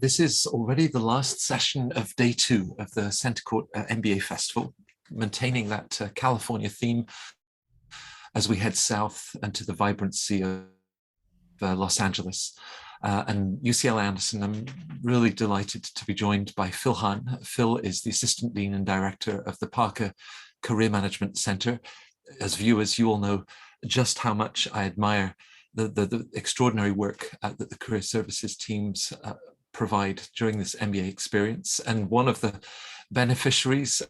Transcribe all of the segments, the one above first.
This is already the last session of day 2 of the Center Court MBA Festival, maintaining that California theme as we head south into the vibrancy of Los Angeles. And UCLA Anderson, I'm really delighted to be joined by Phil Hahn. Phil is the Assistant Dean and Director of the Parker Career Management Center. As viewers, you all know just how much I admire the extraordinary work that the career services teams provide during this MBA experience. And one of the beneficiaries,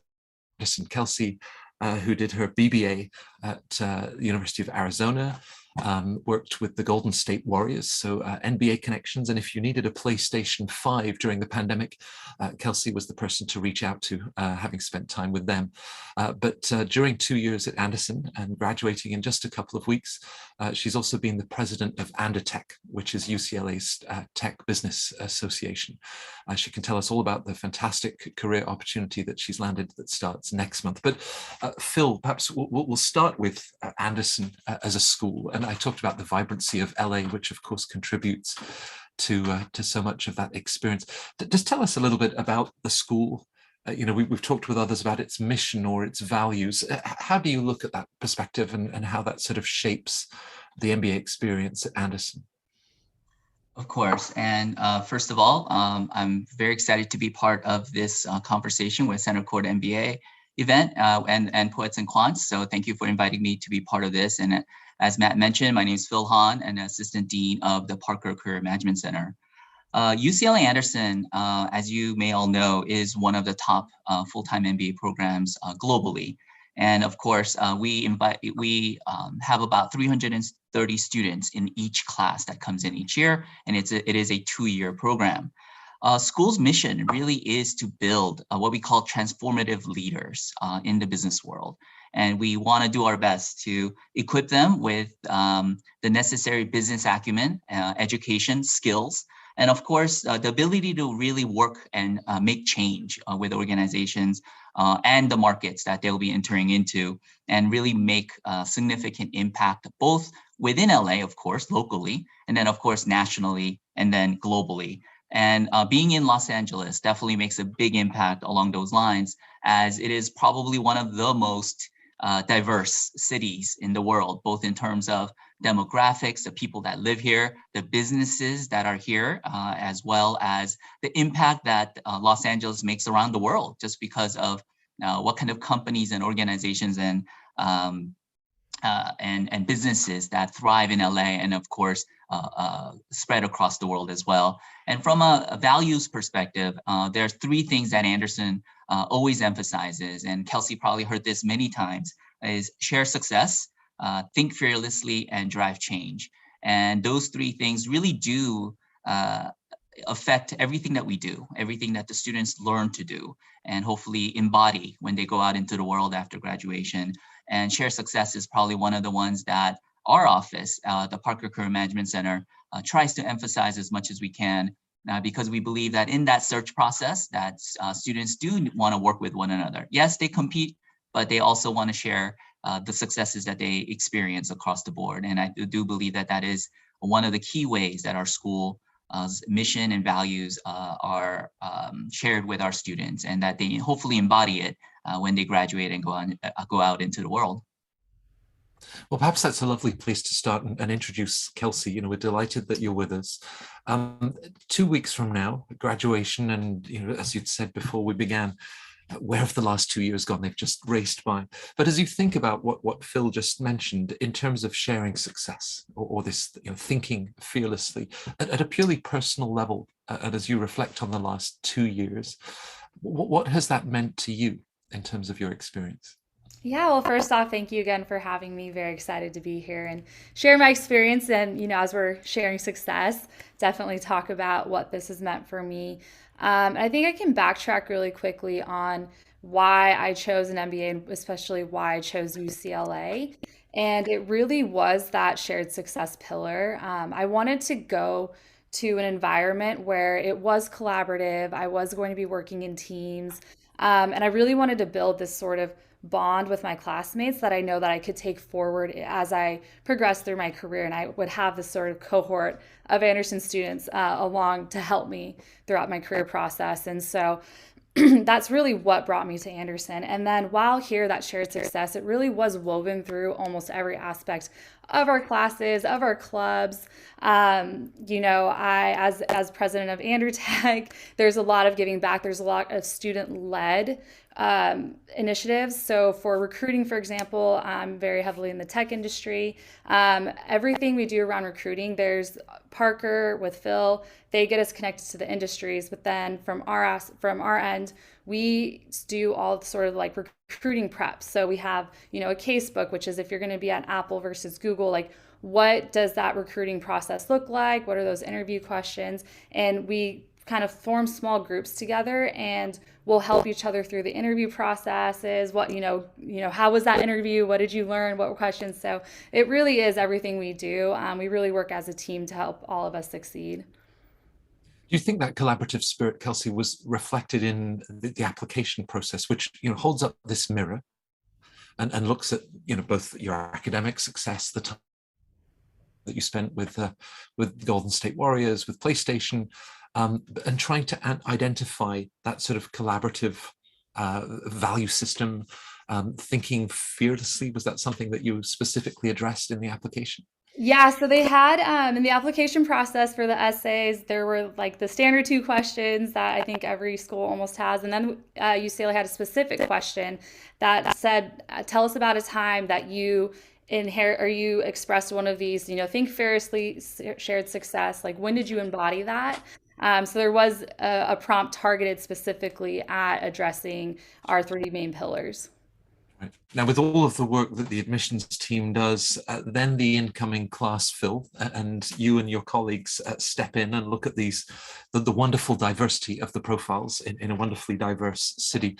Kelsey, who did her BBA at the University of Arizona, worked with the Golden State Warriors, so NBA connections. And if you needed a PlayStation 5 during the pandemic, Kelsey was the person to reach out to, having spent time with them. But during 2 years at Anderson and graduating in just a couple of weeks, she's also been the president of Andertech, which is UCLA's tech business association. She can tell us all about the fantastic career opportunity that she's landed that starts next month. But Phil, perhaps we'll start with Anderson as a school. And I talked about the vibrancy of LA, which of course contributes to so much of that experience. Just tell us a little bit about the school. We've talked with others about its mission or its values. How do you look at that perspective and how that sort of shapes the MBA experience at Anderson? Of course. And first of all, I'm very excited to be part of this conversation with Center Court MBA event and Poets and Quants. So thank you for inviting me to be part of this. And as Matt mentioned, my name is Phil Hahn, and Assistant Dean of the Parker Career Management Center. UCLA Anderson, as you may all know, is one of the top full-time MBA programs globally. And of course, we have about 330 students in each class that comes in each year, and it is a 2-year program. School's mission really is to build what we call transformative leaders in the business world. And we want to do our best to equip them with the necessary business acumen, education, skills, and of course, the ability to really work and make change with organizations and the markets that they'll be entering into, and really make a significant impact both within LA, of course, locally, and then of course, nationally, and then globally. And being in Los Angeles definitely makes a big impact along those lines, as it is probably one of the most diverse cities in the world, both in terms of demographics, the people that live here, the businesses that are here, as well as the impact that Los Angeles makes around the world, just because of what kind of companies and organizations and businesses that thrive in LA, and of course, spread across the world as well. And from a values perspective, there's 3 things that Anderson always emphasizes, and Kelsey probably heard this many times, is share success, think fearlessly, and drive change. And those 3 things really do affect everything that we do, everything that the students learn to do, and hopefully embody when they go out into the world after graduation. And share success is probably one of the ones that our office, the Parker Career Management Center, tries to emphasize as much as we can, because we believe that in that search process that students do want to work with one another. Yes, they compete, but they also want to share the successes that they experience across the board. And I do believe that that is one of the key ways that our school's mission and values are shared with our students, and that they hopefully embody it when they graduate and go out into the world. Well, perhaps that's a lovely place to start and introduce Kelsey. We're delighted that you're with us. 2 weeks from now, graduation, and as you'd said before we began, where have the last 2 years gone? They've just raced by. But as you think about what Phil just mentioned in terms of sharing success, or this thinking fearlessly at a purely personal level, and as you reflect on the last 2 years, what has that meant to you in terms of your experience? Yeah, well, first off, thank you again for having me. Very excited to be here and share my experience. And, as we're sharing success, definitely talk about what this has meant for me. I think I can backtrack really quickly on why I chose an MBA, and especially why I chose UCLA. And it really was that shared success pillar. I wanted to go to an environment where it was collaborative. I was going to be working in teams. And I really wanted to build this sort of bond with my classmates that I know that I could take forward as I progress through my career. And I would have this sort of cohort of Anderson students along to help me throughout my career process. And so that's really what brought me to Anderson. And then while here, that shared success, it really was woven through almost every aspect of our classes, of our clubs. I, as president of AnderTech, there's a lot of giving back. There's a lot of student-led initiatives. So for recruiting, for example, I'm very heavily in the tech industry. Everything we do around recruiting, there's Parker with Phil, they get us connected to the industries, but then from our end, we do all sort of like recruiting prep. So we have, a casebook, which is if you're going to be at Apple versus Google, like what does that recruiting process look like? What are those interview questions? And we kind of form small groups together, and we'll help each other through the interview processes. What, how was that interview? What did you learn? What were questions? So it really is everything we do. We really work as a team to help all of us succeed. Do you think that collaborative spirit, Kelsey, was reflected in the application process, which holds up this mirror and looks at both your academic success, the time that you spent with Golden State Warriors, with PlayStation, and trying to identify that sort of collaborative value system, thinking fearlessly? Was that something that you specifically addressed in the application? Yeah, so they had in the application process for the essays, there were like the standard 2 questions that I think every school almost has. And then UCLA had a specific question that said, tell us about a time that you expressed one of these, think fearlessly, shared success. Like, when did you embody that? So there was a prompt targeted specifically at addressing our 3 main pillars. Right. Now, with all of the work that the admissions team does, then the incoming class fill, and you and your colleagues step in and look at the wonderful diversity of the profiles in a wonderfully diverse city.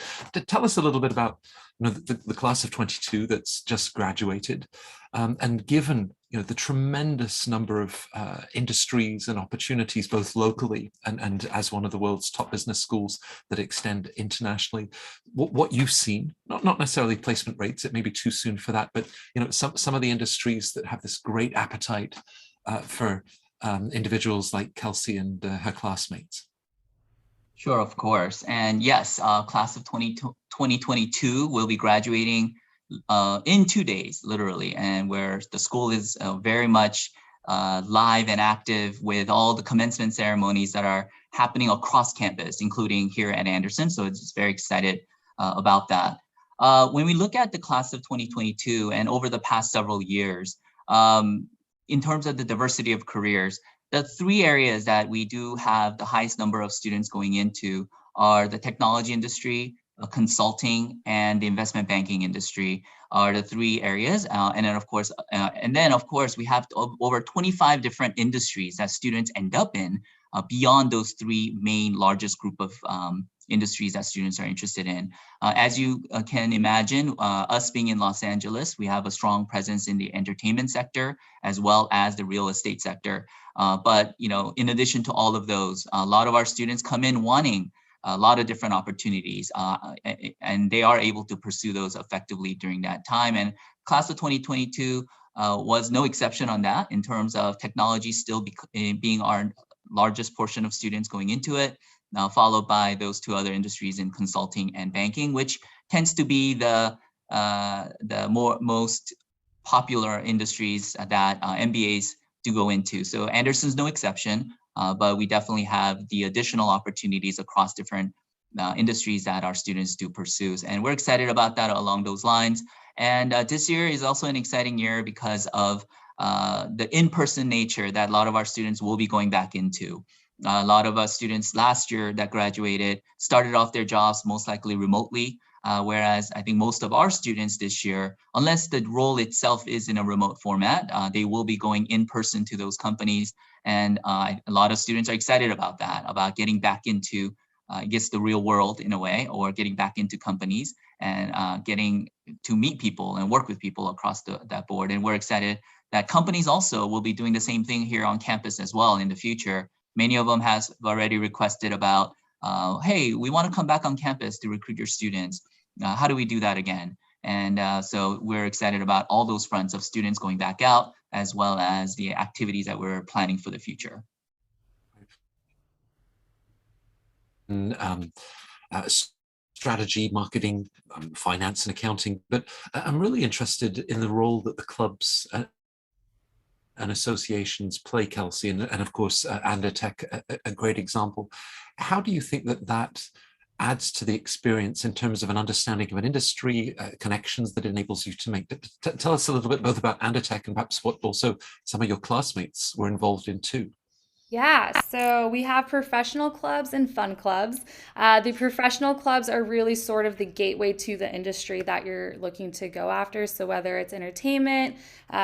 Tell us a little bit about the class of 22 that's just graduated, and given the tremendous number of industries and opportunities, both locally and as one of the world's top business schools that extend internationally, what you've seen, not necessarily placement rates, it may be too soon for that, but some of the industries that have this great appetite for individuals like Kelsey and her classmates. Sure, of course. And yes, class of 2022 will be graduating in 2 days, literally, and where the school is very much live and active with all the commencement ceremonies that are happening across campus, including here at Anderson. So it's just very excited about that. When we look at the class of 2022 and over the past several years, in terms of the diversity of careers, the 3 areas that we do have the highest number of students going into are the technology industry, consulting, and the investment banking industry are the 3 areas. And then of course, we have over 25 different industries that students end up in beyond those 3 main largest group of industries that students are interested in. As you can imagine, us being in Los Angeles, we have a strong presence in the entertainment sector as well as the real estate sector. But in addition to all of those, a lot of our students come in wanting a lot of different opportunities, and they are able to pursue those effectively during that time. And class of 2022 was no exception on that, in terms of technology still being our largest portion of students going into it, followed by those 2 other industries in consulting and banking, which tends to be the most popular industries that MBAs do go into. So Anderson's no exception. But we definitely have the additional opportunities across different industries that our students do pursue. And we're excited about that along those lines. And this year is also an exciting year because of the in-person nature that a lot of our students will be going back into. A lot of us students last year that graduated started off their jobs most likely remotely, whereas I think most of our students this year, unless the role itself is in a remote format, they will be going in person to those companies. And a lot of students are excited about that, about getting back into, I guess, the real world in a way, or getting back into companies and getting to meet people and work with people across that board. And we're excited that companies also will be doing the same thing here on campus as well in the future. Many of them have already requested about hey, we want to come back on campus to recruit your students. How do we do that again? And so we're excited about all those fronts of students going back out, as well as the activities that we're planning for the future. Strategy, marketing, finance and accounting, but I'm really interested in the role that the clubs and associations play, Kelsey, and of course Andotech, a great example. How do you think that adds to the experience in terms of an understanding of an industry, connections that enables you to make? Tell us a little bit both about Andotech and perhaps what also some of your classmates were involved in too. Yeah, so we have professional clubs and fun clubs. The professional clubs are really sort of the gateway to the industry that you're looking to go after. So whether it's entertainment,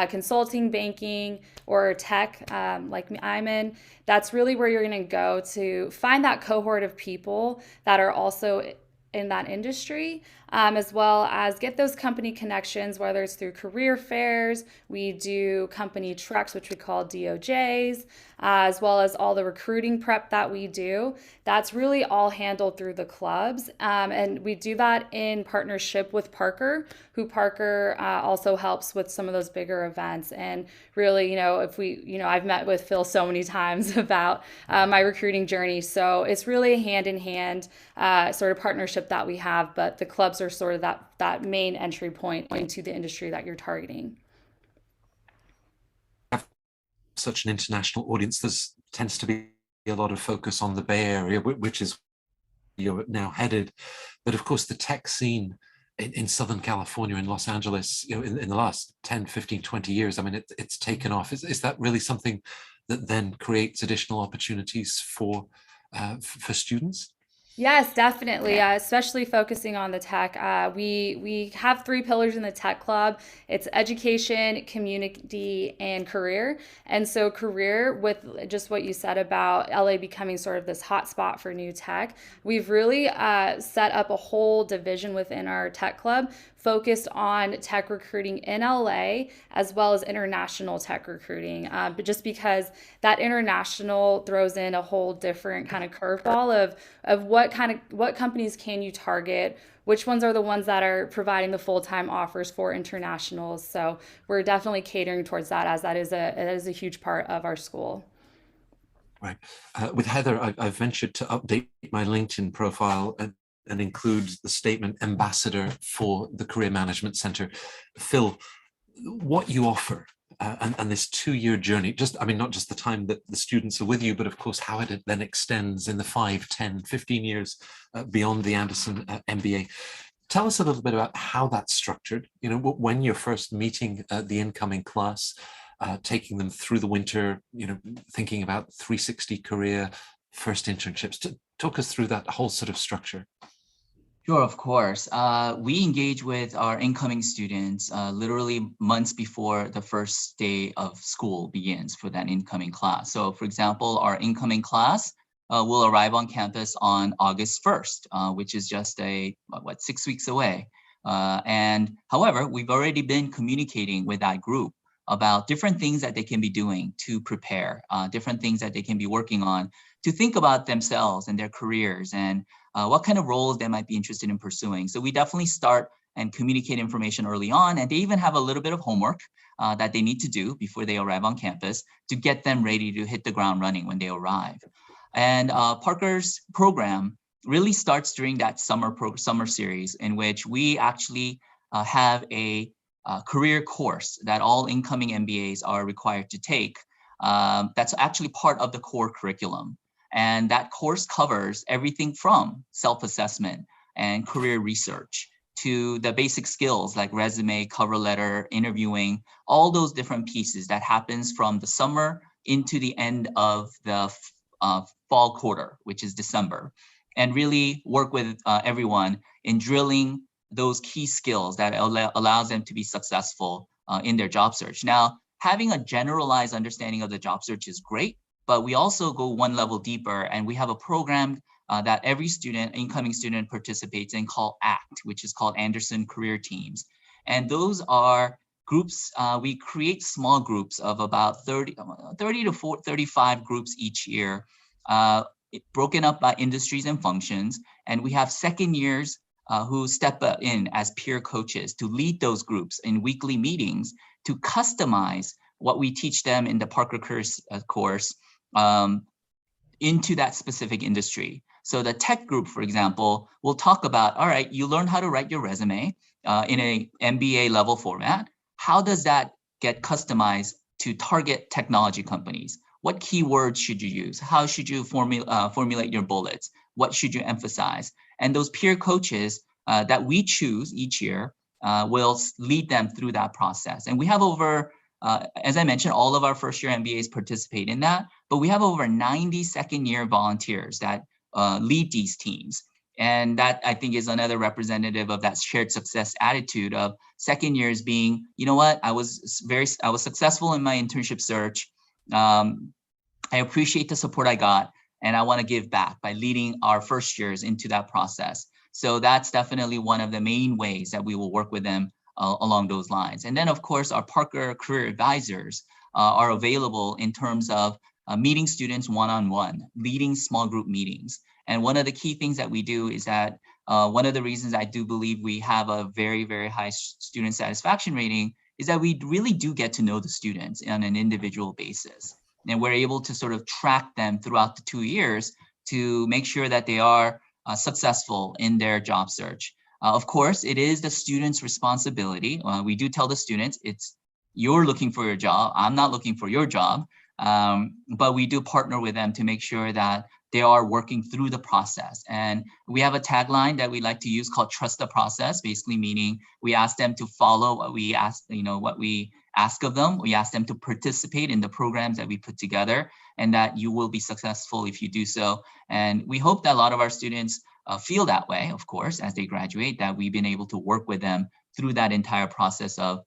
consulting, banking, or tech, like I'm in, that's really where you're going to go to find that cohort of people that are also in that industry, as well as get those company connections, whether it's through career fairs. We do company trucks, which we call DOJs, as well as all the recruiting prep that we do. That's really all handled through the clubs. And we do that in partnership with Parker, who Parker also helps with some of those bigger events. And really, I've met with Phil so many times about my recruiting journey. So it's really a hand in hand sort of partnership that we have, but the clubs are sort of that main entry point into the industry that you're targeting. Such an international audience, there tends to be a lot of focus on the Bay Area, which is you're now headed, but of course the tech scene in Southern California, in Los Angeles, in the last 10, 15, 20 years, I mean, it's taken off. Is that really something that then creates additional opportunities for students? Yes, definitely. Especially focusing on the tech. We have three pillars in the tech club. It's education, community, and career. And so career, with just what you said about LA becoming sort of this hot spot for new tech, we've really set up a whole division within our tech club focused on tech recruiting in LA as well as international tech recruiting. But just because that international throws in a whole different kind of curveball of what companies can you target, which ones are the ones that are providing the full-time offers for internationals. So we're definitely catering towards that, as that is a huge part of our school. Right. With Heather, I've ventured to update my LinkedIn profile and include the statement ambassador for the Career Management Center. Phil, what you offer and this 2-year journey, not just the time that the students are with you, but of course how it then extends in the 5, 10, 15 years beyond the Anderson MBA. Tell us a little bit about how that's structured. When you're first meeting the incoming class, taking them through the winter, thinking about 360 career, first internships. Talk us through that whole sort of structure. Sure, of course. We engage with our incoming students literally months before the first day of school begins for that incoming class. So for example, our incoming class will arrive on campus on August 1st, which is just 6 weeks away. And however, we've already been communicating with that group about different things that they can be doing to prepare, different things that they can be working on to think about themselves and their careers and what kind of roles they might be interested in pursuing. So we definitely start and communicate information early on, and they even have a little bit of homework that they need to do before they arrive on campus to get them ready to hit the ground running when they arrive. And Parker's program really starts during that summer series, in which we actually have a career course that all incoming MBAs are required to take. That's actually part of the core curriculum. And that course covers everything from self-assessment and career research to the basic skills like resume, cover letter, interviewing, all those different pieces that happens from the summer into the end of the fall quarter, which is December, and really work with everyone in drilling those key skills that allows them to be successful in their job search. Now, having a generalized understanding of the job search is great, but we also go one level deeper, and we have a program that every incoming student participates in called ACT, which is called Anderson Career Teams. And those are groups, we create small groups of about 30 to 35 groups each year, broken up by industries and functions. And we have second years who step in as peer coaches to lead those groups in weekly meetings to customize what we teach them in the Parker course into that specific industry. So the tech group, for example, will talk about, all right, you learn how to write your resume in a MBA level format. How does that get customized to target technology companies? What keywords should you use? How should you formulate your bullets? What should you emphasize? And those peer coaches that we choose each year will lead them through that process. And we have over, as I mentioned, all of our first year MBAs participate in that, but we have over 90 second year volunteers that lead these teams. And that, I think, is another representative of that shared success attitude of second years being, you know what, I was successful in my internship search. I appreciate the support I got, and I want to give back by leading our first years into that process. So that's definitely one of the main ways that we will work with them along those lines. And then, of course, our Parker career advisors are available in terms of meeting students one-on-one, leading small group meetings. And one of the key things that we do is that one of the reasons I do believe we have a very, very high student satisfaction rating is that we really do get to know the students on an individual basis. And we're able to sort of track them throughout the 2 years to make sure that they are successful in their job search. Of course, it is the student's responsibility. We do tell the students, you're looking for your job. I'm not looking for your job. But we do partner with them to make sure that they are working through the process. And we have a tagline that we like to use called trust the process, basically meaning we ask them to follow what we ask, what we ask of them. We ask them to participate in the programs that we put together, and that you will be successful if you do so. And we hope that a lot of our students feel that way, of course, as they graduate, that we've been able to work with them through that entire process of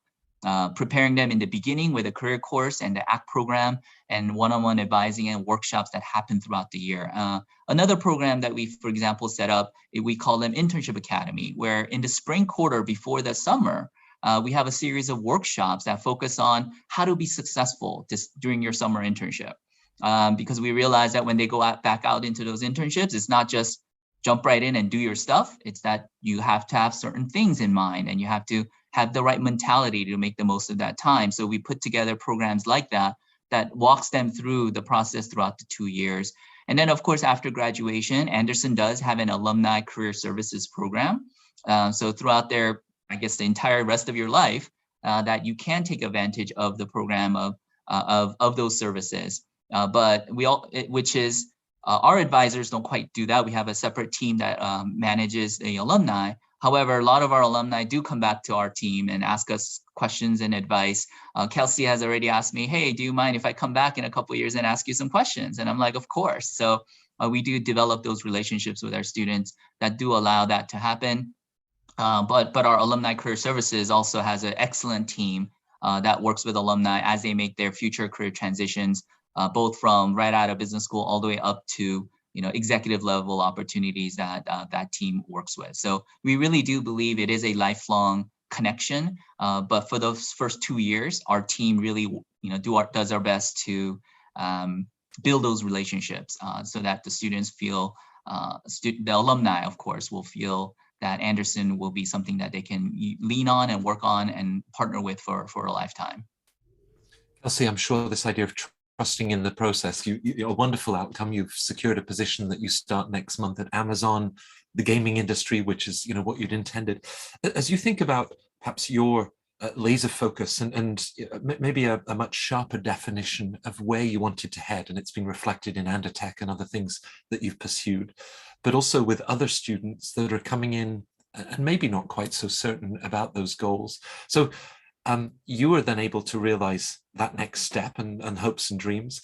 preparing them in the beginning with a career course and the ACT program and one-on-one advising and workshops that happen throughout the year. Another program that we, for example, set up, we call them Internship Academy, where in the spring quarter before the summer, we have a series of workshops that focus on how to be successful during your summer internship. Because we realize that when they go back out into those internships, it's not just jump right in and do your stuff. It's that you have to have certain things in mind, and you have to have the right mentality to make the most of that time. So we put together programs like that walks them through the process throughout the 2 years. And then, of course, after graduation, Anderson does have an alumni career services program. So throughout their, I guess, the entire rest of your life, that you can take advantage of the program of those services. But our advisors don't quite do that. We have a separate team that manages the alumni. However, a lot of our alumni do come back to our team and ask us questions and advice. Kelsey has already asked me, hey, do you mind if I come back in a couple of years and ask you some questions? And I'm like, of course. So we do develop those relationships with our students that do allow that to happen. But our alumni career services also has an excellent team that works with alumni as they make their future career transitions, both from right out of business school all the way up to executive level opportunities that that team works with. So we really do believe it is a lifelong connection. But for those first 2 years, our team really does our best to build those relationships so that the students feel, the alumni, of course, will feel that Anderson will be something that they can lean on and work on and partner with for a lifetime. Kelsey, I'm sure this idea of trusting in the process, a wonderful outcome. You've secured a position that you start next month at Amazon, the gaming industry, which is what you'd intended. As you think about perhaps your laser focus and maybe a much sharper definition of where you wanted to head, and it's been reflected in Andertech and other things that you've pursued, but also with other students that are coming in and maybe not quite so certain about those goals. So you are then able to realize that next step and hopes and dreams.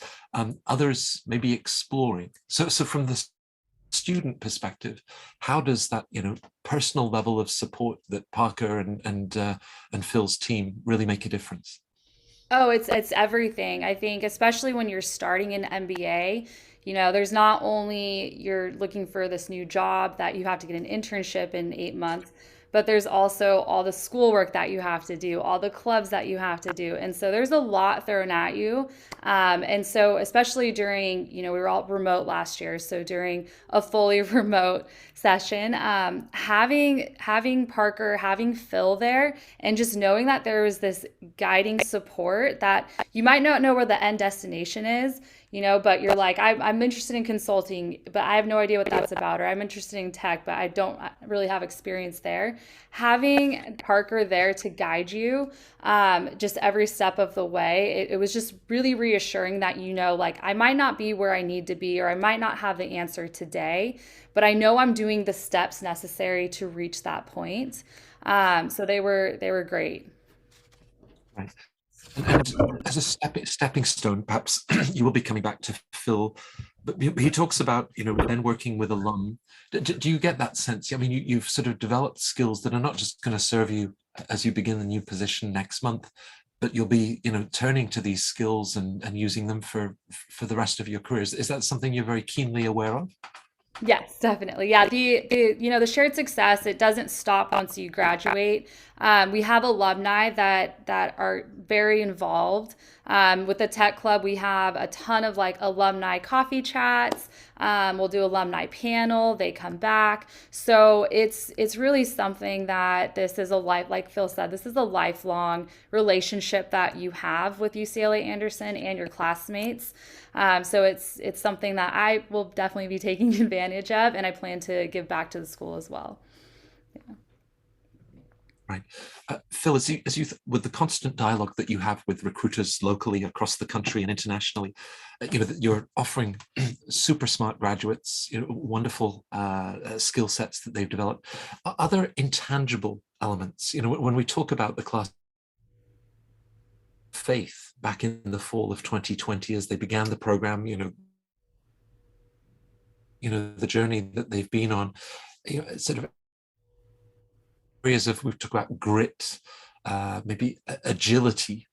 Others may be exploring. So from the student perspective, how does that personal level of support that Parker and Phil's team really make a difference? Oh, it's everything. I think especially when you're starting an MBA, there's not only you're looking for this new job that you have to get an internship in 8 months, but there's also all the schoolwork that you have to do, all the clubs that you have to do. And so there's a lot thrown at you. And so especially during, we were all remote last year. So during a fully remote session, having Parker, having Phil there, and just knowing that there was this guiding support that you might not know where the end destination is, but you're like, I'm interested in consulting, but I have no idea what that's about, or I'm interested in tech, but I don't really have experience there. Having Parker there to guide you just every step of the way, it was just really reassuring that, like, I might not be where I need to be, or I might not have the answer today, but I know I'm doing the steps necessary to reach that point. So they were great. Right. And as a stepping stone, perhaps you will be coming back to Phil, but he talks about, then working with alum. Do you get that sense? I mean, you've sort of developed skills that are not just going to serve you as you begin the new position next month, but you'll be, turning to these skills and using them for the rest of your careers. Is that something you're very keenly aware of? Yes, definitely. Yeah, the shared success, it doesn't stop once you graduate. We have alumni that are very involved. With the tech club, we have a ton of like alumni coffee chats. We'll do alumni panel. They come back. So it's really something that this is like Phil said, this is a lifelong relationship that you have with UCLA Anderson and your classmates. So it's something that I will definitely be taking advantage of, and I plan to give back to the school as well. Yeah. Right. Phil, with the constant dialogue that you have with recruiters locally across the country and internationally, you're offering super smart graduates, wonderful skill sets that they've developed. Are there intangible elements? When we talk about the class faith back in the fall of 2020, as they began the program, the journey that they've been on, sort of areas of, we've talked about grit, maybe agility.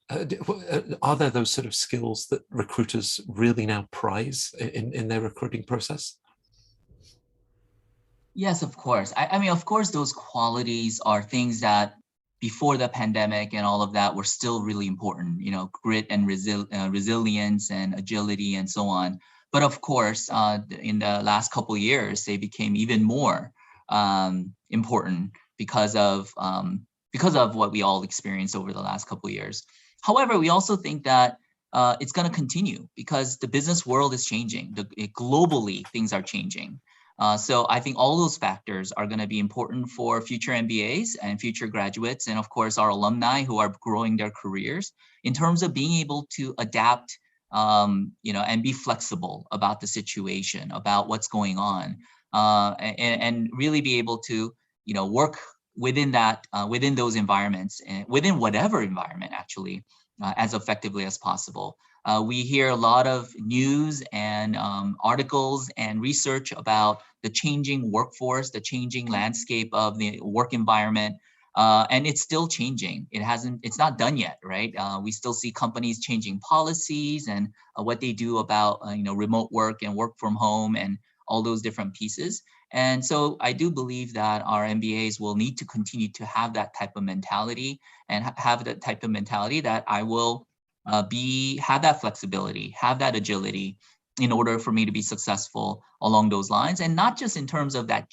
Are there those sort of skills that recruiters really now prize in their recruiting process? Yes, of course. I mean, of course, those qualities are things that before the pandemic and all of that were still really important, grit and resilience and agility and so on. But of course, in the last couple of years, they became even more important because of what we all experienced over the last couple of years. However, we also think that it's going to continue because the business world is changing. Globally, things are changing. So I think all those factors are going to be important for future MBAs and future graduates, and of course our alumni who are growing their careers in terms of being able to adapt, and be flexible about the situation, about what's going on, and really be able to, work within that, within those environments, and within whatever environment actually, as effectively as possible. We hear a lot of news and articles and research about the changing workforce, the changing landscape of the work environment, and it's still changing. It's not done yet, right? We still see companies changing policies and what they do about remote work and work from home and all those different pieces. And so I do believe that our MBAs will need to continue to have that type of mentality and have that type of mentality that I will have that flexibility, have that agility in order for me to be successful along those lines. And not just in terms of that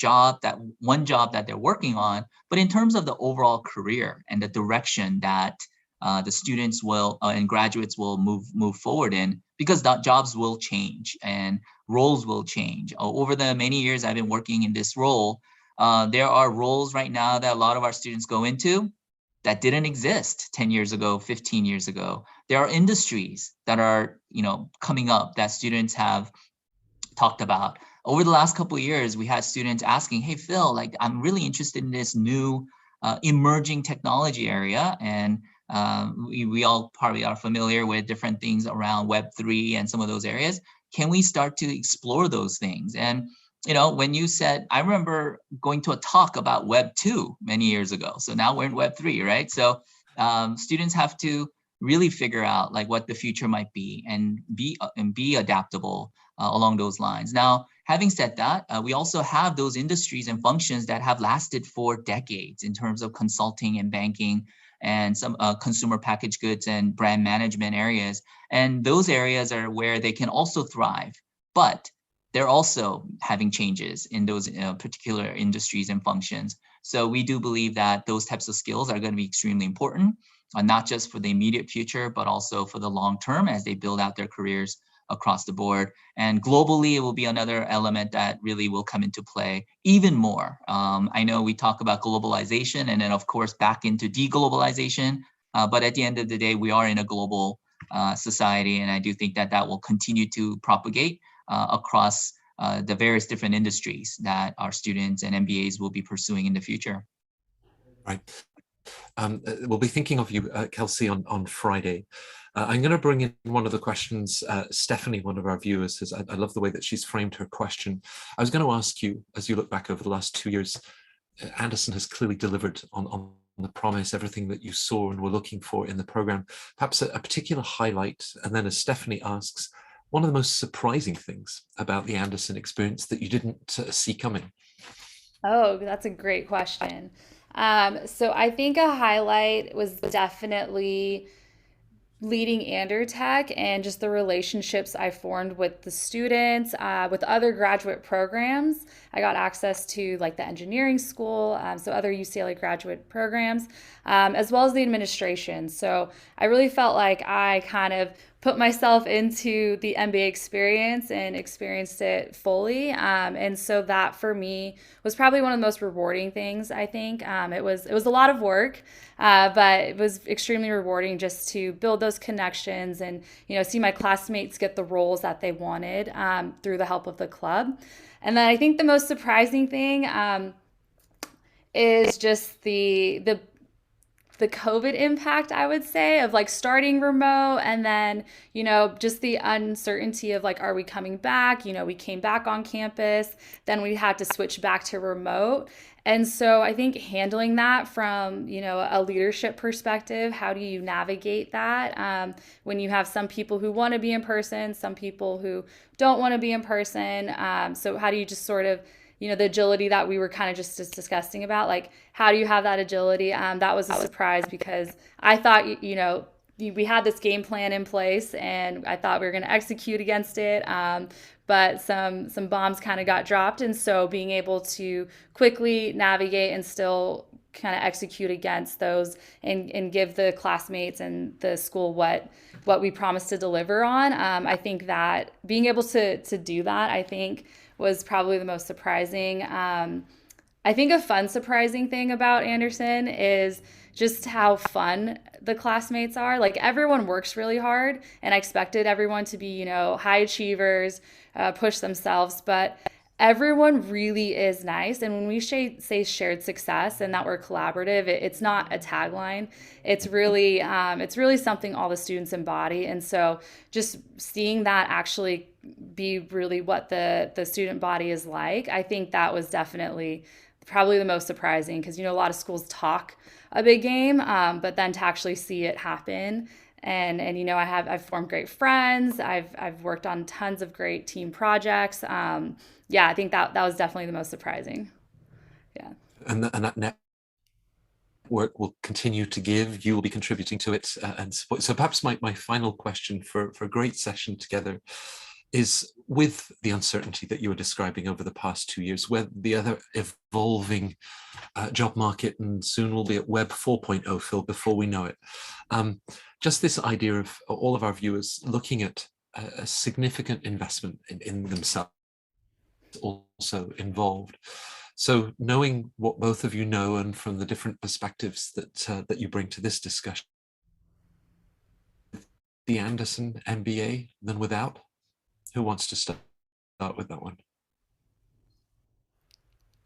one job that they're working on, but in terms of the overall career and the direction that the students will and graduates will move forward in, because that jobs will change and roles will change. Over the many years I've been working in this role, there are roles right now that a lot of our students go into that didn't exist 10 years ago, 15 years ago. There are industries that are, coming up that students have talked about. Over the last couple of years, we had students asking, hey, Phil, like, I'm really interested in this new emerging technology area. And we all probably are familiar with different things around Web3 and some of those areas. Can we start to explore those things? And when you said, I remember going to a talk about Web 2 many years ago. So now we're in Web 3, right? So students have to really figure out like what the future might be and be adaptable along those lines. Now, having said that, we also have those industries and functions that have lasted for decades in terms of consulting and banking and some consumer packaged goods and brand management areas. And those areas are where they can also thrive. But they're also having changes in those particular industries and functions. So we do believe that those types of skills are going to be extremely important, not just for the immediate future, but also for the long term as they build out their careers across the board. And globally, it will be another element that really will come into play even more. I know we talk about globalization and then, of course, back into deglobalization. But at the end of the day, we are in a global society. And I do think that that will continue to propagate across the various different industries that our students and MBAs will be pursuing in the future. Right. We'll be thinking of you, Kelsey, on Friday. I'm going to bring in one of the questions. Stephanie, one of our viewers, says, I love the way that she's framed her question. I was going to ask you, as you look back over the last 2 years, Anderson has clearly delivered on the promise, everything that you saw and were looking for in the program, perhaps a particular highlight. And then as Stephanie asks, one of the most surprising things about the Anderson experience that you didn't see coming? Oh, that's a great question. So I think a highlight was definitely leading Andertech and just the relationships I formed with the students, with other graduate programs. I got access to like the engineering school, so other UCLA graduate programs, as well as the administration. So I really felt like I kind of put myself into the MBA experience and experienced it fully. And so that for me was probably one of the most rewarding things, I think. It was a lot of work, but it was extremely rewarding just to build those connections and, see my classmates get the roles that they wanted through the help of the club. And then I think the most surprising thing is just the COVID impact, I would say, of like starting remote and then, just the uncertainty of like, are we coming back? We came back on campus, then we had to switch back to remote. And so I think handling that from, a leadership perspective, how do you navigate that when you have some people who want to be in person, some people who don't want to be in person? So how do you just sort of the agility that we were kind of just discussing about, like, how do you have that agility? That was a surprise because I thought, we had this game plan in place and I thought we were going to execute against it. But some bombs kind of got dropped. And so being able to quickly navigate and still kind of execute against those and give the classmates and the school what we promised to deliver on. I think that being able to do that, I think, was probably the most surprising. I think a fun surprising thing about Anderson is just how fun the classmates are. Like everyone works really hard and I expected everyone to be, high achievers, push themselves, but everyone really is nice. And when we say shared success and that we're collaborative, it's not a tagline. It's really something all the students embody. And so just seeing that actually be really what the student body is like, I think that was definitely probably the most surprising because, a lot of schools talk a big game, but then to actually see it happen. And I've formed great friends. I've worked on tons of great team projects. I think that was definitely the most surprising. Yeah. And that network will continue to give. You will be contributing to it and support. So perhaps my final question for a great session together is, with the uncertainty that you were describing over the past 2 years, where the other evolving job market, and soon we'll be at Web 4.0, Phil, before we know it. Just this idea of all of our viewers looking at a significant investment in themselves also involved. So knowing what both of you know and from the different perspectives that you bring to this discussion, the Anderson MBA than without? Who wants to start with that one?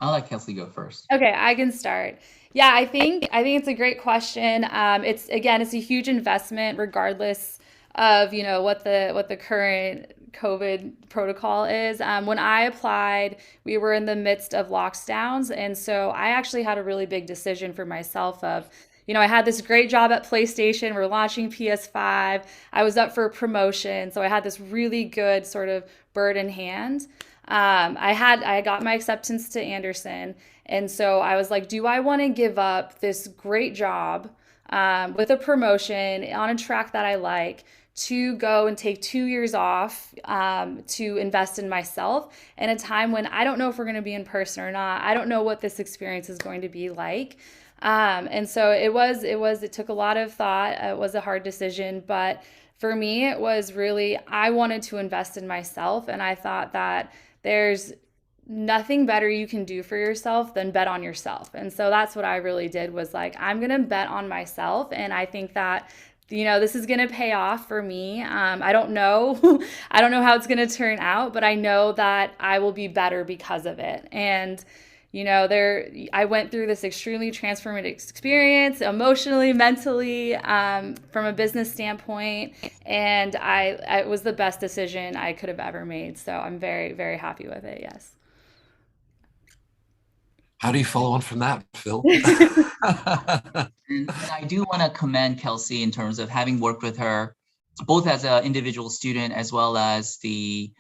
I'll let Kelsey go first. Okay, I can start. Yeah, I think it's a great question. It's a huge investment, regardless of what the current COVID protocol is. When I applied, we were in the midst of lockdowns, and so I actually had a really big decision for myself of, I had this great job at PlayStation. We're launching PS5. I was up for a promotion, so I had this really good sort of bird in hand. I got my acceptance to Anderson, and so I was like, do I want to give up this great job with a promotion on a track that I like to go and take 2 years off to invest in myself in a time when I don't know if we're going to be in person or not. I don't know what this experience is going to be like. And so it took a lot of thought. It was a hard decision, but for me, it was really, I wanted to invest in myself. And I thought that there's nothing better you can do for yourself than bet on yourself. And so that's what I really did, was like, I'm going to bet on myself. And I think that, this is going to pay off for me. I don't know. I don't know how it's going to turn out, but I know that I will be better because of it. And I went through this extremely transformative experience, emotionally, mentally, from a business standpoint, and it was the best decision I could have ever made. So I'm very, very happy with it. Yes. How do you follow on from that, Phil? And I do want to commend Kelsey in terms of having worked with her, both as an individual student as well as the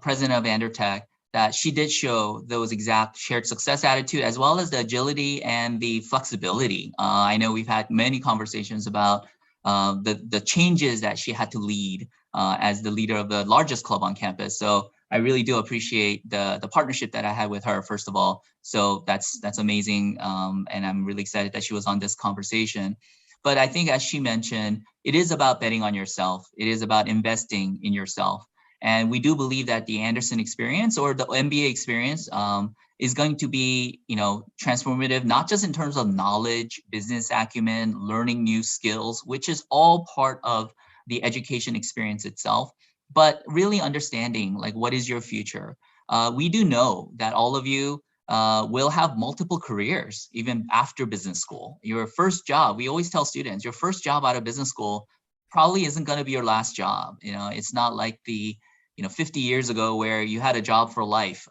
president of Andertech, that she did show those exact shared success attitude, as well as the agility and the flexibility. I know we've had many conversations about the changes that she had to lead as the leader of the largest club on campus. So I really do appreciate the partnership that I had with her, first of all. So that's amazing. And I'm really excited that she was on this conversation. But I think, as she mentioned, it is about betting on yourself. It is about investing in yourself. And we do believe that the Anderson experience, or the MBA experience, is going to be, transformative, not just in terms of knowledge, business acumen, learning new skills, which is all part of the education experience itself, but really understanding, like, what is your future? We do know that all of you will have multiple careers even after business school. Your first job, we always tell students, your first job out of business school probably isn't going to be your last job. It's not like the 50 years ago where you had a job for life.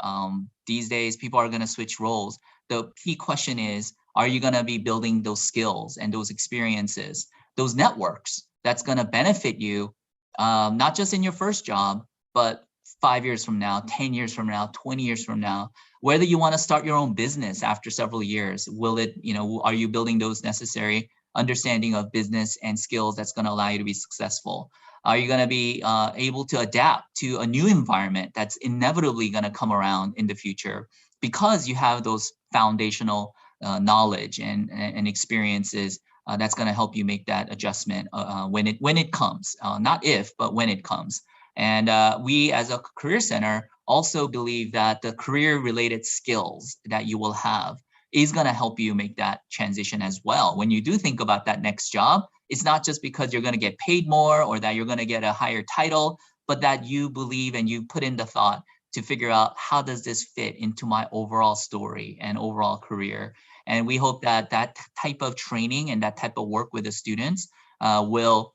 These days, people are going to switch roles. The key question is, are you going to be building those skills and those experiences, those networks that's going to benefit you, not just in your first job, but 5 years from now, 10 years from now, 20 years from now, whether you want to start your own business after several years, are you building those necessary understanding of business and skills that's going to allow you to be successful? Are you going to be able to adapt to a new environment that's inevitably going to come around in the future, because you have those foundational knowledge and experiences that's going to help you make that adjustment when it comes, not if, but when it comes. And we, as a career center, also believe that the career-related skills that you will have is going to help you make that transition as well. When you do think about that next job, it's not just because you're going to get paid more or that you're going to get a higher title, but that you believe and you put in the thought to figure out, how does this fit into my overall story and overall career? And we hope that that type of training and that type of work with the students will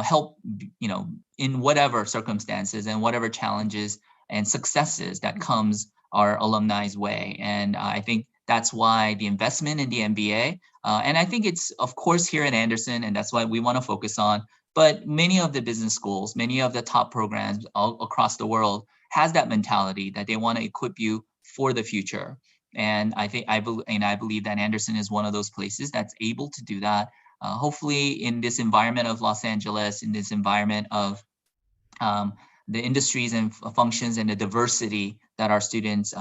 help, in whatever circumstances and whatever challenges and successes that comes our alumni's way. And I think that's why the investment in the MBA, and I think it's, of course, here at Anderson, and that's why we want to focus on, but many of the business schools, many of the top programs all across the world has that mentality that they want to equip you for the future. And I believe that Anderson is one of those places that's able to do that. Hopefully, in this environment of Los Angeles, in this environment of the industries and functions and the diversity that our students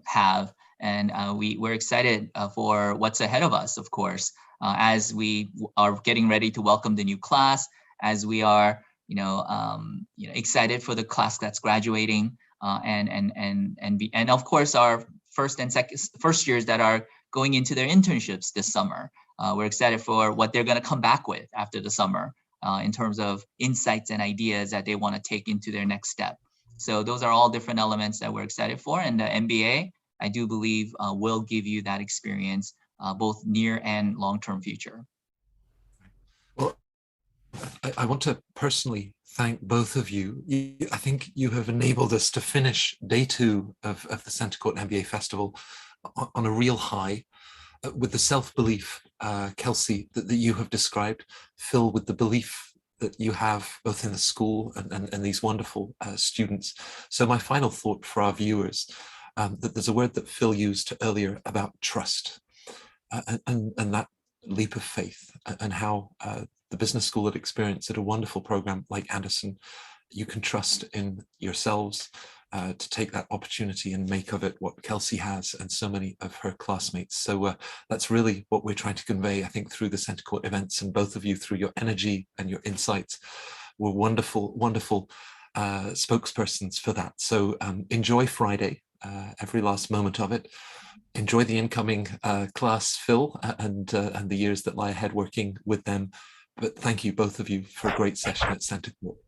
have. And we're excited for what's ahead of us, of course, as we are getting ready to welcome the new class, as we are, excited for the class that's graduating, and of course our first years that are going into their internships this summer. We're excited for what they're going to come back with after the summer in terms of insights and ideas that they want to take into their next step. So those are all different elements that we're excited for. And the MBA, I do believe, will give you that experience, both near and long-term future. Well, I want to personally thank both of you. I think you have enabled us to finish day 2 of the Center Court MBA Festival on a real high, with the self-belief, Kelsey, that you have described, Phil, with the belief that you have both in the school and these wonderful students. So my final thought for our viewers, that there's a word that Phil used earlier about trust, and that leap of faith, and how the business school had experienced at a wonderful program like Anderson, you can trust in yourselves to take that opportunity and make of it what Kelsey has and so many of her classmates. So that's really what we're trying to convey, I think, through the Centre Court events, and both of you, through your energy and your insights, were wonderful, wonderful spokespersons for that. So enjoy Friday, every last moment of it. Enjoy the incoming class, Phil, and the years that lie ahead working with them. But thank you, both of you, for a great session at Centre Court.